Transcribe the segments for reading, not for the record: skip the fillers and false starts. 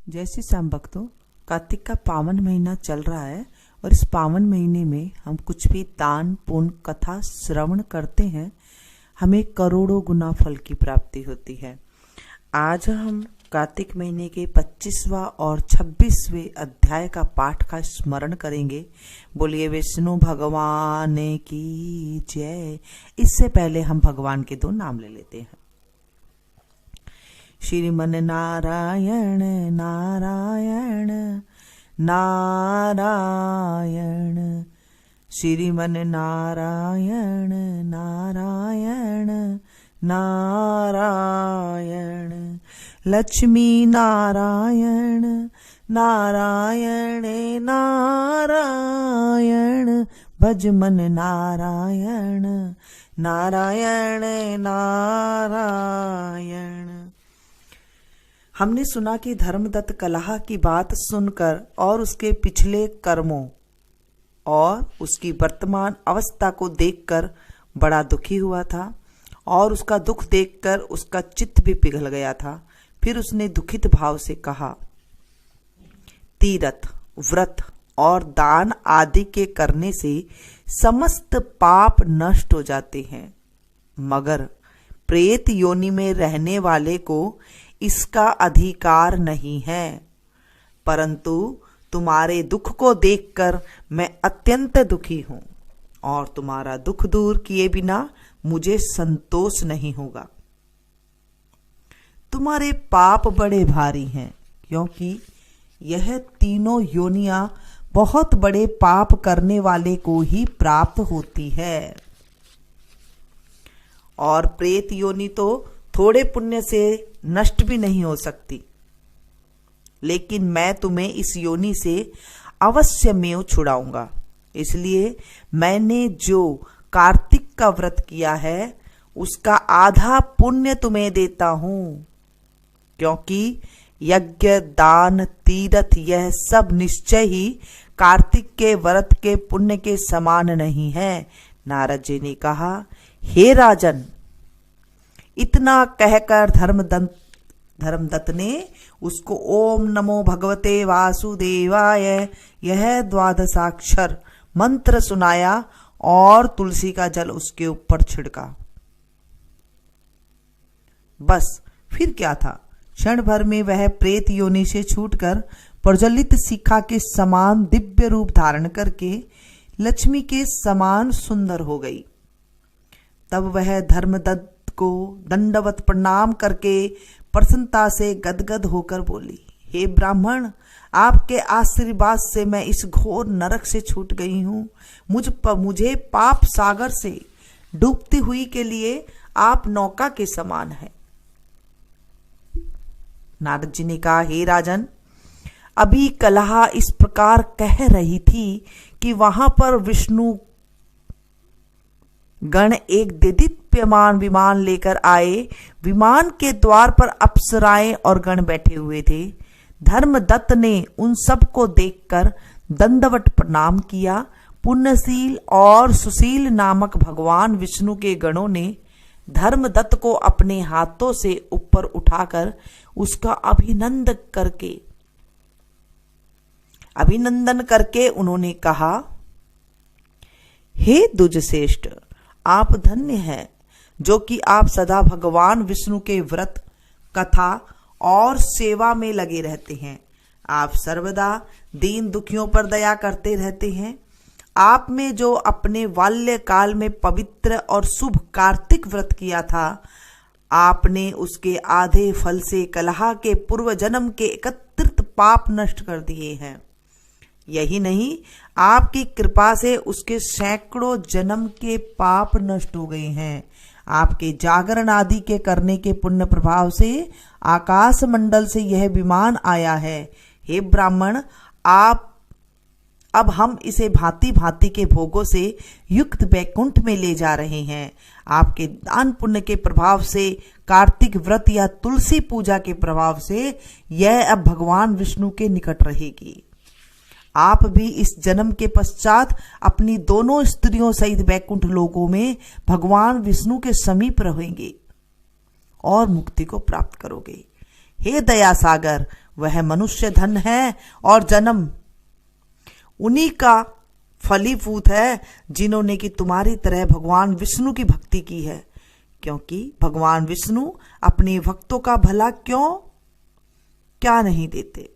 जय श्री श्याम भक्तों, कार्तिक का पावन महीना चल रहा है और इस पावन महीने में हम कुछ भी दान पुण्य कथा श्रवण करते हैं, हमें करोड़ों गुना फल की प्राप्ति होती है। आज हम कार्तिक महीने के 25वां और 26वें अध्याय का पाठ का स्मरण करेंगे। बोलिए विष्णु भगवान की जय। इससे पहले हम भगवान के 2 नाम ले लेते हैं। श्रीमन नारायण नारायण नारायण, श्रीमन नारायण नारायण नारायण, लक्ष्मी नारायण नारायण नारायण, भजमन नारायण नारायण नारायण। हमने सुना कि धर्मदत्त कलह की बात सुनकर और उसके पिछले कर्मों और उसकी वर्तमान अवस्था को देखकर बड़ा दुखी हुआ था और उसका दुख देखकर उसका चित्त भी पिघल गया था। फिर उसने दुखित भाव से कहा, तीर्थ व्रत और दान आदि के करने से समस्त पाप नष्ट हो जाते हैं, मगर प्रेत योनि में रहने वाले को इसका अधिकार नहीं है। परंतु तुम्हारे दुख को देखकर मैं अत्यंत दुखी हूं और तुम्हारा दुख दूर किए बिना मुझे संतोष नहीं होगा। तुम्हारे पाप बड़े भारी हैं, क्योंकि यह तीनों योनियां बहुत बड़े पाप करने वाले को ही प्राप्त होती है और प्रेत योनि तो थोड़े पुण्य से नष्ट भी नहीं हो सकती। लेकिन मैं तुम्हें इस योनि से अवश्य में छुड़ाऊंगा। इसलिए मैंने जो कार्तिक का व्रत किया है उसका आधा पुण्य तुम्हें देता हूं, क्योंकि यज्ञ दान तीर्थ यह सब निश्चय ही कार्तिक के व्रत के पुण्य के समान नहीं है। नारद जी ने कहा, हे राजन, इतना कहकर धर्मदत्त ने उसको ओम नमो भगवते वासुदेवाय यह 12 मंत्र सुनाया और तुलसी का जल उसके ऊपर छिड़का। बस फिर क्या था, क्षण भर में वह प्रेत योनि से छूटकर प्रज्वलित शिखा के समान दिव्य रूप धारण करके लक्ष्मी के समान सुंदर हो गई। तब वह धर्मदत्त को दंडवत प्रणाम करके प्रसन्नता से गदगद होकर बोली, हे ब्राह्मण, आपके आशीर्वाद से मैं इस घोर नरक से छूट गई हूं। मुझे पाप सागर से डूबती हुई के लिए आप नौका के समान हैं। नारद जी ने कहा, हे राजन, अभी कलह इस प्रकार कह रही थी कि वहां पर विष्णु गण एक देदीप्यमान विमान लेकर आए। विमान के द्वार पर अप्सराएं और गण बैठे हुए थे। धर्मदत्त ने उन सब को देखकर दंडवत प्रणाम किया। पुण्यशील और सुशील नामक भगवान विष्णु के गणों ने धर्मदत्त को अपने हाथों से ऊपर उठाकर उसका अभिनंदन करके उन्होंने कहा, हे द्विजश्रेष्ठ, आप धन्य हैं जो कि आप सदा भगवान विष्णु के व्रत कथा और सेवा में लगे रहते हैं। आप सर्वदा दीन दुखियों पर दया करते रहते हैं। आप में जो अपने बाल्य काल में पवित्र और शुभ कार्तिक व्रत किया था, आपने उसके आधे फल से कलह के पूर्व जन्म के एकत्रित पाप नष्ट कर दिए हैं। यही नहीं, आपकी कृपा से उसके सैकड़ों जन्म के पाप नष्ट हो गए हैं। आपके जागरण आदि के करने के पुण्य प्रभाव से आकाश मंडल से यह विमान आया है। हे ब्राह्मण, अब हम इसे भांति भांति के भोगों से युक्त वैकुंठ में ले जा रहे हैं। आपके दान पुण्य के प्रभाव से, कार्तिक व्रत या तुलसी पूजा के प्रभाव से यह अब भगवान विष्णु के निकट रहेगी। आप भी इस जन्म के पश्चात अपनी दोनों स्त्रियों सहित वैकुंठ लोकों में भगवान विष्णु के समीप रहेंगे और मुक्ति को प्राप्त करोगे। हे दया सागर, वह मनुष्य धन है और जन्म उन्हीं का फलीभूत है जिन्होंने कि तुम्हारी तरह भगवान विष्णु की भक्ति की है, क्योंकि भगवान विष्णु अपने भक्तों का भला क्या नहीं देते।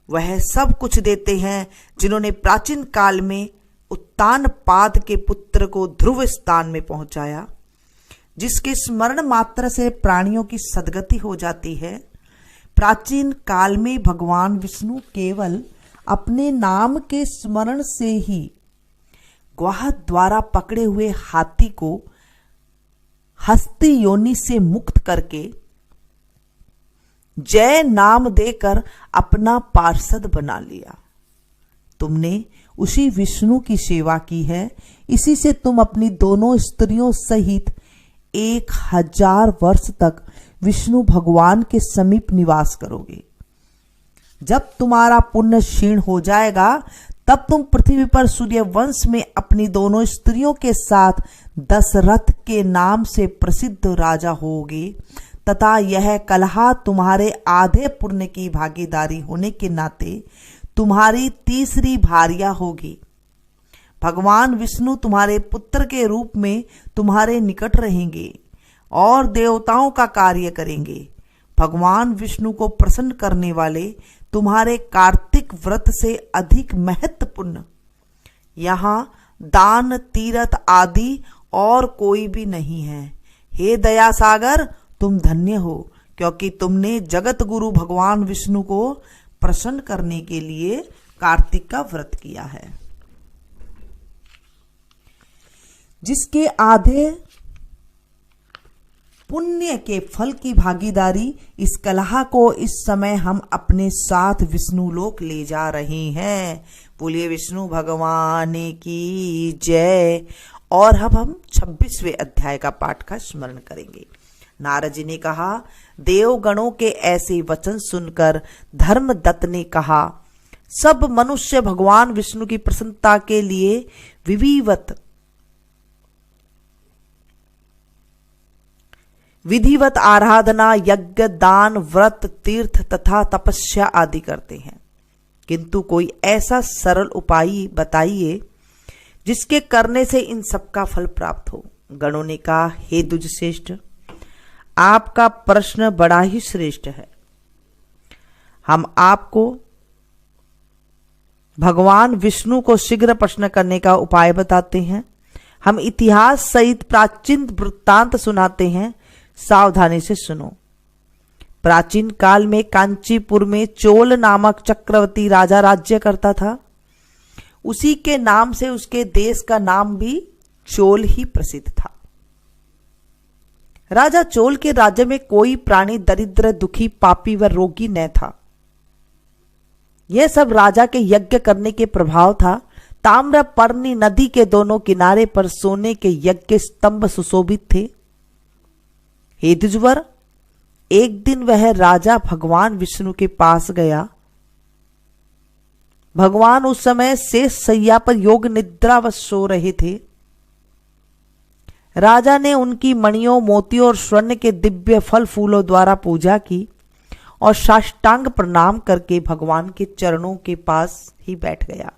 वह सब कुछ देते हैं जिन्होंने प्राचीन काल में उत्तानपाद के पुत्र को ध्रुव स्थान में पहुंचाया, जिसके स्मरण मात्र से प्राणियों की सद्गति हो जाती है। प्राचीन काल में भगवान विष्णु केवल अपने नाम के स्मरण से ही ग्वाह द्वारा पकड़े हुए हाथी को हस्ती योनि से मुक्त करके जय नाम देकर अपना पार्षद बना लिया। तुमने उसी विष्णु की सेवा की है, इसी से तुम अपनी दोनों स्त्रियों सहित 1000 वर्ष तक विष्णु भगवान के समीप निवास करोगे। जब तुम्हारा पुण्य क्षीण हो जाएगा तब तुम पृथ्वी पर सूर्यवंश में अपनी दोनों स्त्रियों के साथ दशरथ के नाम से प्रसिद्ध राजा होगे, तथा यह कलहा तुम्हारे आधे पुण्य की भागीदारी होने के नाते तुम्हारी तीसरी भार्या होगी। भगवान विष्णु तुम्हारे पुत्र के रूप में तुम्हारे निकट रहेंगे और देवताओं का कार्य करेंगे। भगवान विष्णु को प्रसन्न करने वाले तुम्हारे कार्तिक व्रत से अधिक महत्वपूर्ण यहाँ दान तीर्थ आदि और कोई भी नहीं है। हे दया सागर, तुम धन्य हो, क्योंकि तुमने जगत गुरु भगवान विष्णु को प्रसन्न करने के लिए कार्तिक का व्रत किया है। जिसके आधे पुण्य के फल की भागीदारी इस कलहा को इस समय हम अपने साथ विष्णु लोक ले जा रहे हैं। बोलिए विष्णु भगवान की जय। और अब हम 26वें अध्याय का पाठ का स्मरण करेंगे। नारद जी ने कहा, देवगणों के ऐसे वचन सुनकर धर्मदत्त ने कहा, सब मनुष्य भगवान विष्णु की प्रसन्नता के लिए विधिवत आराधना, यज्ञ, दान, व्रत, तीर्थ तथा तपस्या आदि करते हैं, किंतु कोई ऐसा सरल उपाय बताइए जिसके करने से इन सब का फल प्राप्त हो। गणों ने कहा, हे द्विजश्रेष्ठ, आपका प्रश्न बड़ा ही श्रेष्ठ है। हम आपको भगवान विष्णु को शीघ्र प्रश्न करने का उपाय बताते हैं। हम इतिहास सहित प्राचीन वृत्तांत सुनाते हैं, सावधानी से सुनो। प्राचीन काल में कांचीपुर में चोल नामक चक्रवर्ती राजा राज्य करता था। उसी के नाम से उसके देश का नाम भी चोल ही प्रसिद्ध था। राजा चोल के राज्य में कोई प्राणी दरिद्र, दुखी, पापी व रोगी न था। यह सब राजा के यज्ञ करने के प्रभाव था। ताम्रपर्णी नदी के दोनों किनारे पर सोने के यज्ञ स्तंभ सुशोभित थे। हे द्विजवर, एक दिन वह राजा भगवान विष्णु के पास गया। भगवान उस समय शेष शैया पर योग निद्रावश सो रहे थे। राजा ने उनकी मणियों, मोतियों और स्वर्ण के दिव्य फल फूलों द्वारा पूजा की और साष्टांग प्रणाम करके भगवान के चरणों के पास ही बैठ गया।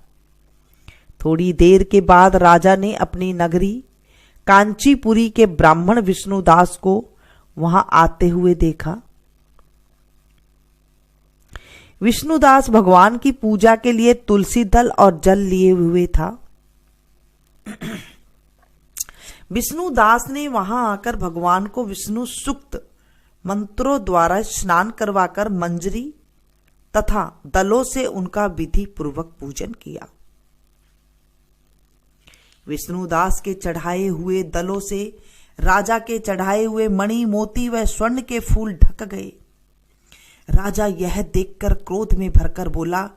थोड़ी देर के बाद राजा ने अपनी नगरी कांचीपुरी के ब्राह्मण विष्णुदास को वहां आते हुए देखा। विष्णुदास भगवान की पूजा के लिए तुलसी दल और जल लिए हुए था। विष्णुदास ने वहां आकर भगवान को विष्णु सूक्त मंत्रों द्वारा स्नान करवाकर मंजरी तथा दलों से उनका विधि पूर्वक पूजन किया। विष्णुदास के चढ़ाए हुए दलों से राजा के चढ़ाए हुए मणि, मोती व स्वर्ण के फूल ढक गए। राजा यह देखकर क्रोध में भरकर बोला,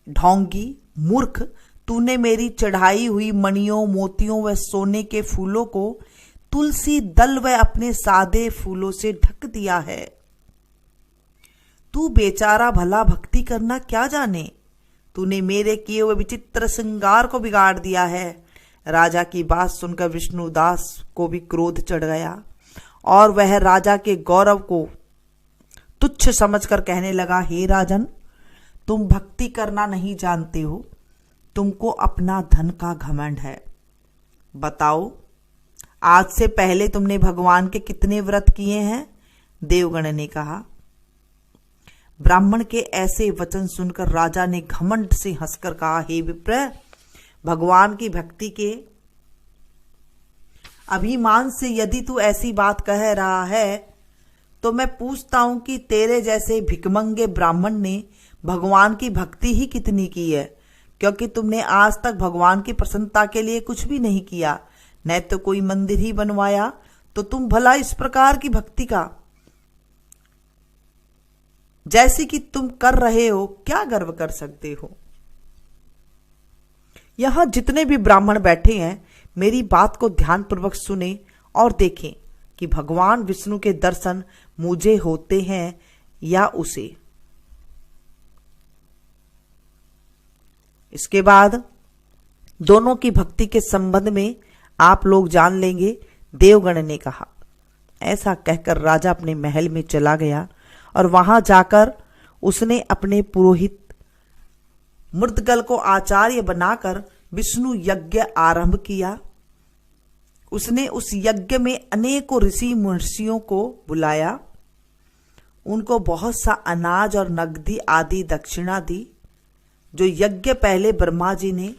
ढोंगी, मूर्ख, तूने मेरी चढ़ाई हुई मणियों, मोतियों व सोने के फूलों को तुलसी दल व अपने सादे फूलों से ढक दिया है। तू बेचारा भला भक्ति करना क्या जाने। तूने मेरे किए हुए विचित्र श्रृंगार को बिगाड़ दिया है। राजा की बात सुनकर विष्णुदास को भी क्रोध चढ़ गया और वह राजा के गौरव को तुच्छ समझकर कहने लगा, हे राजन, तुम भक्ति करना नहीं जानते हो, तुमको अपना धन का घमंड है। बताओ, आज से पहले तुमने भगवान के कितने व्रत किए हैं? देवगण ने कहा। ब्राह्मण के ऐसे वचन सुनकर राजा ने घमंड से हंसकर कहा, हे विप्र, भगवान की भक्ति के अभिमान से यदि तू ऐसी बात कह रहा है तो मैं पूछता हूं कि तेरे जैसे भिकमंगे ब्राह्मण ने भगवान की भक्ति ही कितनी की है, क्योंकि तुमने आज तक भगवान की प्रसन्नता के लिए कुछ भी नहीं किया, न तो कोई मंदिर ही बनवाया, तो तुम भला इस प्रकार की भक्ति का जैसी कि तुम कर रहे हो क्या गर्व कर सकते हो? यहां जितने भी ब्राह्मण बैठे हैं, मेरी बात को ध्यानपूर्वक सुने और देखें कि भगवान विष्णु के दर्शन मुझे होते हैं या उसे। इसके बाद दोनों की भक्ति के संबंध में आप लोग जान लेंगे, देवगण ने कहा। ऐसा कहकर राजा अपने महल में चला गया और वहां जाकर उसने अपने पुरोहित मुर्दगल को आचार्य बनाकर विष्णु यज्ञ आरंभ किया। उसने उस यज्ञ में अनेकों ऋषि महर्षियों को बुलाया, उनको बहुत सा अनाज और नगदी आदि दक्षिणा दी। जो यज्ञ पहले ब्रह्मा जी ने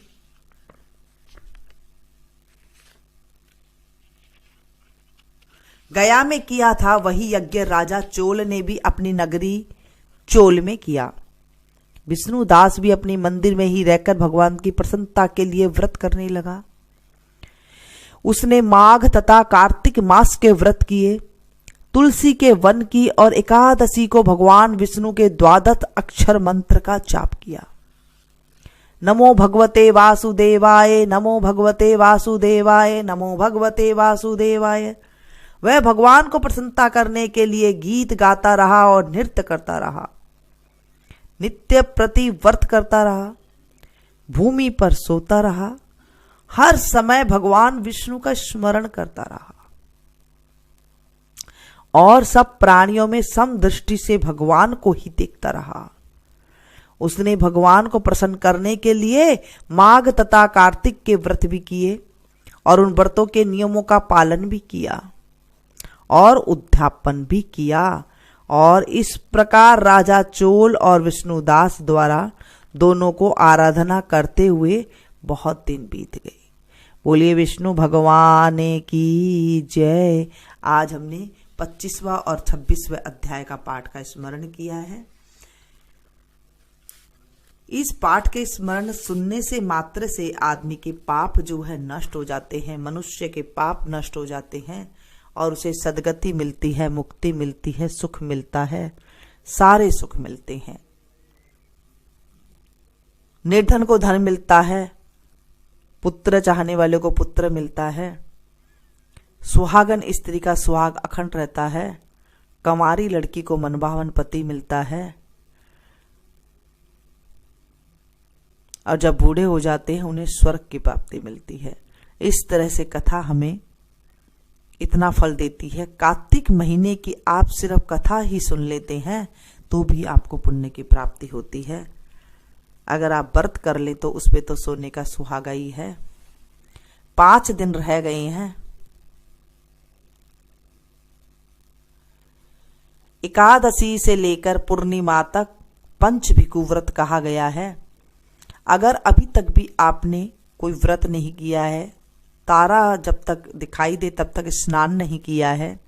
गया में किया था, वही यज्ञ राजा चोल ने भी अपनी नगरी चोल में किया। विष्णुदास भी अपने मंदिर में ही रहकर भगवान की प्रसन्नता के लिए व्रत करने लगा। उसने माघ तथा कार्तिक मास के व्रत किए, तुलसी के वन की और एकादशी को भगवान विष्णु के द्वादश अक्षर मंत्र का जाप किया। नमो भगवते वासुदेवाय, नमो भगवते वासुदेवाय, नमो भगवते वासुदेवाय। वह भगवान को प्रसन्नता करने के लिए गीत गाता रहा और नृत्य करता रहा, नित्य प्रति व्रत करता रहा, भूमि पर सोता रहा, हर समय भगवान विष्णु का स्मरण करता रहा और सब प्राणियों में समदृष्टि से भगवान को ही देखता रहा। उसने भगवान को प्रसन्न करने के लिए माघ तथा कार्तिक के व्रत भी किए और उन व्रतों के नियमों का पालन भी किया और उद्यापन भी किया। और इस प्रकार राजा चोल और विष्णुदास द्वारा दोनों को आराधना करते हुए बहुत दिन बीत गए। बोलिए विष्णु भगवान की जय। आज हमने 25वां और 26वें अध्याय का पाठ का स्मरण किया है। इस पाठ के स्मरण सुनने से मात्र से आदमी के पाप जो है नष्ट हो जाते हैं, मनुष्य के पाप नष्ट हो जाते हैं और उसे सद्गति मिलती है, मुक्ति मिलती है, सुख मिलता है, सारे सुख मिलते हैं। निर्धन को धन मिलता है, पुत्र चाहने वाले को पुत्र मिलता है, सुहागन स्त्री का सुहाग अखंड रहता है, कंवारी लड़की को मनभावन पति मिलता है और जब बूढ़े हो जाते हैं उन्हें स्वर्ग की प्राप्ति मिलती है। इस तरह से कथा हमें इतना फल देती है। कार्तिक महीने की आप सिर्फ कथा ही सुन लेते हैं तो भी आपको पुण्य की प्राप्ति होती है। अगर आप व्रत कर ले तो उस पे तो सोने का सुहागा ही है। 5 दिन रह गए हैं। एकादशी से लेकर पूर्णिमा तक पंचभिकु व्रत कहा गया है। अगर अभी तक भी आपने कोई व्रत नहीं किया है, तारा जब तक दिखाई दे तब तक स्नान नहीं किया है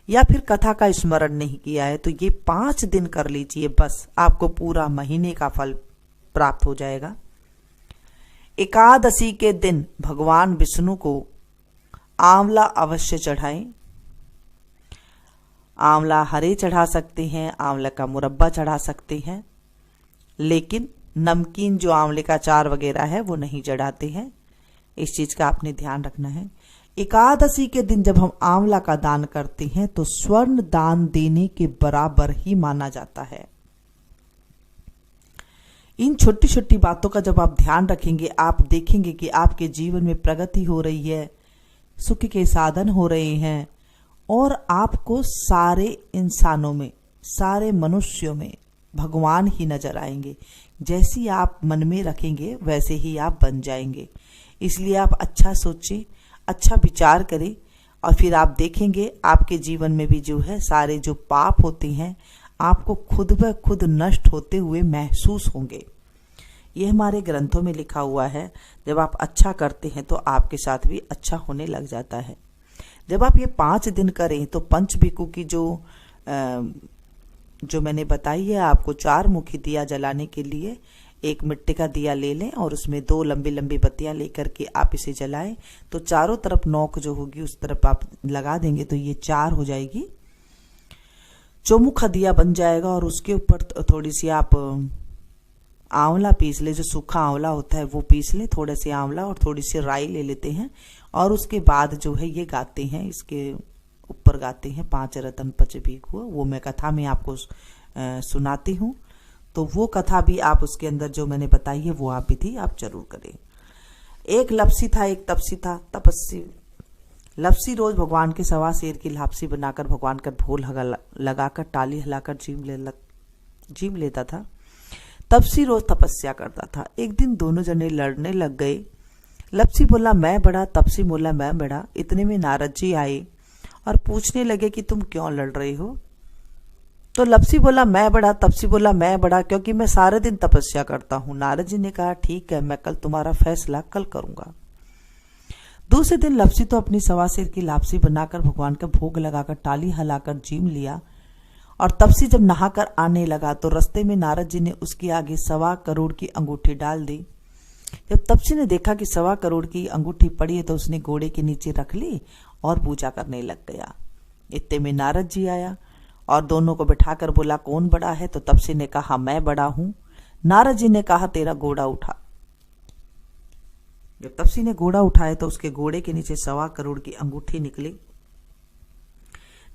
या फिर कथा का स्मरण नहीं किया है, तो ये 5 दिन कर लीजिए, बस आपको पूरा महीने का फल प्राप्त हो जाएगा। एकादशी के दिन भगवान विष्णु को आंवला अवश्य चढ़ाएं। आंवला हरे चढ़ा सकते हैं, आंवला का मुरब्बा चढ़ा सकते हैं, लेकिन नमकीन जो आंवले का अचार वगैरह है वो नहीं चढ़ाते हैं। इस चीज का आपने ध्यान रखना है। एकादशी के दिन जब हम आंवला का दान करते हैं तो स्वर्ण दान देने के बराबर ही माना जाता है। इन छोटी छोटी बातों का जब आप ध्यान रखेंगे, आप देखेंगे कि आपके जीवन में प्रगति हो रही है, सुख के साधन हो रहे हैं और आपको सारे इंसानों में, सारे मनुष्यों में भगवान ही नजर आएंगे। जैसी आप मन में रखेंगे वैसे ही आप बन जाएंगे। इसलिए आप अच्छा सोचें, अच्छा विचार करें, और फिर आप देखेंगे आपके जीवन में भी जो है सारे जो पाप होते हैं आपको खुद ब खुद नष्ट होते हुए महसूस होंगे। ये हमारे ग्रंथों में लिखा हुआ है। जब आप अच्छा करते हैं तो आपके साथ भी अच्छा होने लग जाता है। जब आप ये 5 दिन करें तो पंचभिक्षु की जो मैंने बताई है आपको, 4 मुखी दिया जलाने के लिए एक मिट्टी का दिया ले लें और उसमें 2 लंबी लंबी बत्तियां लेकर के आप इसे जलाएं। तो चारों तरफ नोक जो होगी उस तरफ आप लगा देंगे तो ये 4 हो जाएगी। चौमुखा दिया बन जाएगा और उसके ऊपर थोड़ी सी आप आंवला पीस ले, जो सूखा आंवला होता है वो पीस ले, थोड़े से आंवला और थोड़ी सी राई ले लेते हैं। और उसके बाद जो है ये गाते हैं, इसके ऊपर गाते हैं 5 रतन पच भीखु। वो मैं कथा में आपको सुनाती हूँ। तो वो कथा भी आप उसके अंदर जो मैंने बताई है वो आप विधि आप जरूर करें। एक लपसी था, एक तपसी था, तपस्वी। लपसी रोज भगवान के 1.25 सेर की लापसी बनाकर भगवान का भोग लगाकर टाली हिलाकर जीम लेता था। तपसी रोज तपस्या करता था। एक दिन दोनों जने लड़ने लग गए। लपसी बोला मैं बड़ा, तपसी बोला मैं बड़ा। इतने में नारद जी आए और पूछने लगे कि तुम क्यों लड़ रहे हो। तो लपसी बोला मैं बड़ा, तपसी बोला मैं बड़ा, क्योंकि मैं सारे दिन तपस्या करता हूं। नारद जी ने कहा ठीक है, मैं कल तुम्हारा फैसला कल करूंगा। दूसरे दिन लपसी तो अपनी 1.25 सेर की लापसी बनाकर भगवान का भोग लगाकर टाली हिलाकर जीम लिया। और तपसी जब नहाकर आने लगा तो रास्ते में नारद जी ने उसके आगे 1.25 करोड़ की अंगूठी डाल दी। जब तपसी ने देखा कि 1.25 करोड़ की अंगूठी पड़ी है तो उसने घोड़े के नीचे रख ली और पूजा करने लग गया। इतने में नारद जी आया और दोनों को बिठाकर बोला कौन बड़ा है। तो तपसी ने कहा मैं बड़ा हूं। नारद जी ने कहा तेरा घोड़ा उठा। जब तपसी ने घोड़ा उठाया तो उसके घोड़े के नीचे 1.25 करोड़ की अंगूठी निकली।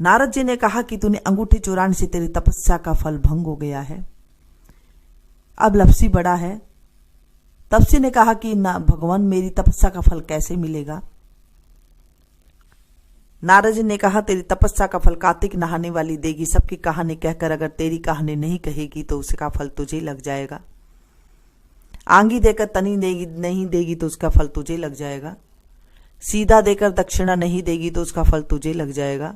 नारद जी ने कहा कि तूने अंगूठी चुराने से तेरी तपस्या का फल भंग हो गया है। अब लपसी बड़ा है। तपसी ने कहा कि ना भगवान, मेरी तपस्या का फल कैसे मिलेगा। नारद जी ने कहा तेरी तपस्या का फल कार्तिक नहाने वाली देगी। सबकी कहानी कहकर अगर तेरी कहानी नहीं कहेगी तो उसका फल तुझे लग जाएगा। आंगी देकर तनी नहीं देगी तो उसका फल तुझे लग जाएगा। सीधा देकर दक्षिणा नहीं देगी तो उसका फल तुझे लग जाएगा।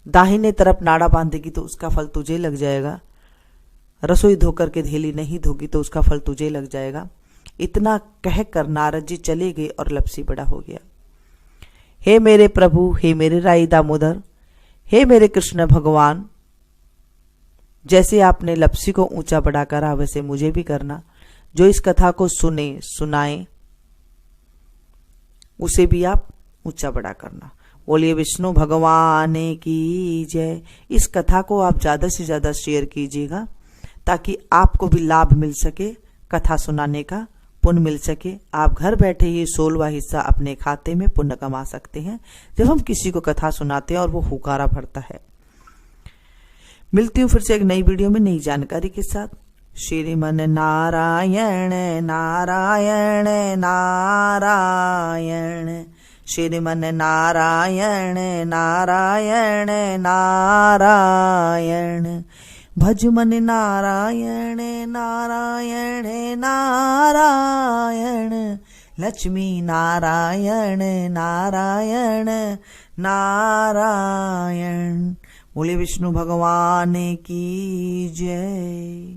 दाहिने तरफ नाड़ा बांधेगी तो उसका फल तुझे लग जाएगा। रसोई धोकर के धेली नहीं धोगी तो उसका फल तुझे लग जाएगा। इतना कहकर नारद जी चले गए और लपसी बड़ा हो गया। हे मेरे प्रभु, हे मेरे राई दामोदर, हे मेरे कृष्ण भगवान, जैसे आपने लपसी को ऊंचा बड़ा करा वैसे मुझे भी करना। जो इस कथा को सुने सुनाए उसे भी आप ऊंचा बड़ा करना। बोलिए विष्णु भगवान की जय। इस कथा को आप ज्यादा से ज्यादा शेयर कीजिएगा ताकि आपको भी लाभ मिल सके, कथा सुनाने का पुण्य मिल सके। आप घर बैठे ही 16वां हिस्सा अपने खाते में पुण्य कमा सकते हैं जब हम किसी को कथा सुनाते हैं और वो हुकारा भरता है। मिलती हूँ फिर से एक नई वीडियो में नई जानकारी के साथ। श्रीमन नारायण नारायण नारायण, श्रीमन नारायण नारायण नारायण, भज मन नारायण नारायण नारायण, लक्ष्मी नारायण नारायण नारायण। बोले विष्णु भगवान की जय।